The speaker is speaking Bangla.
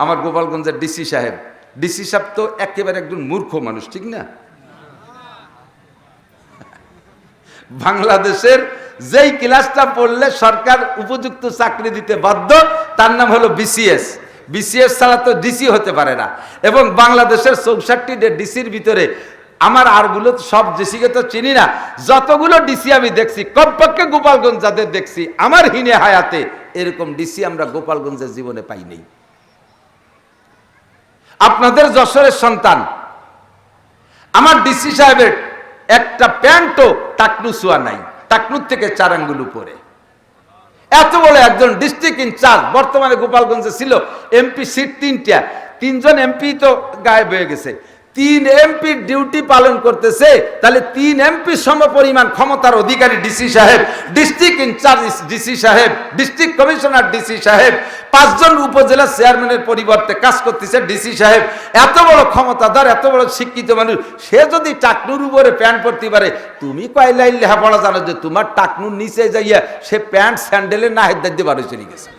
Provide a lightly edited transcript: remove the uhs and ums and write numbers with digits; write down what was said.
আমার গোপালগঞ্জের ডিসি সাহেব তো একেবারে একজন মূর্খ মানুষ, ঠিক না? বাংলাদেশের যেই ক্লাসটা পড়লে সরকার উপযুক্ত চাকরি দিতে বাধ্য তার নাম হলো বিসিএস। বিসিএস ছাড়া তো ডিসি হতে পারে না। এবং বাংলাদেশের 64টা ডিসির ভিতরে আমার আরগুলো সব ডিসিকে তো চিনি না, যতগুলো ডিসি আমি দেখছি কমপক্ষে গোপালগঞ্জ যাদের দেখছি আমার হিনে হায়াতে এরকম ডিসি আমরা গোপালগঞ্জের জীবনে পাইনি। আপনাদের যশোরের সন্তান আমার ডিসি সাহেবের একটা প্যান্টও টাকনু ছোঁয়া নাই, টাকনুর থেকে 4 আঙ্গুল উপরে। এত বড় একজন ডিস্ট্রিক্ট ইনচার্জ বর্তমানে গোপালগঞ্জে ছিল। এমপি সিট 3টা, 3জন এমপি তো গায়েব হয়ে গেছে। 3 এমপি ডিউটি পালন করতেছে, তাহলে 3 এমপি সমপরিমাণ ক্ষমতার অধিকারী ডিসি সাহেব, ডিস্ট্রিক্ট ইনচার্জ ডিসি সাহেব, ডিস্ট্রিক্ট কমিশনার ডিসি সাহেব, 5 জন উপজেলা চেয়ারম্যানের পরিবর্তে কাজ করতেছে ডিসি সাহেব। এত বড় ক্ষমতাধর, এত বড় শিক্ষিত মানুষ, সে যদি টাকনুর উপরে প্যান্ট পরতে পারে, তুমি কয় লাইন লেখাপড়া জানো যে তোমার টাকনুর নিচে যাইয়া সে প্যান্ট স্যান্ডেলে না হেদার দিয়ে বারো চলে গেছে।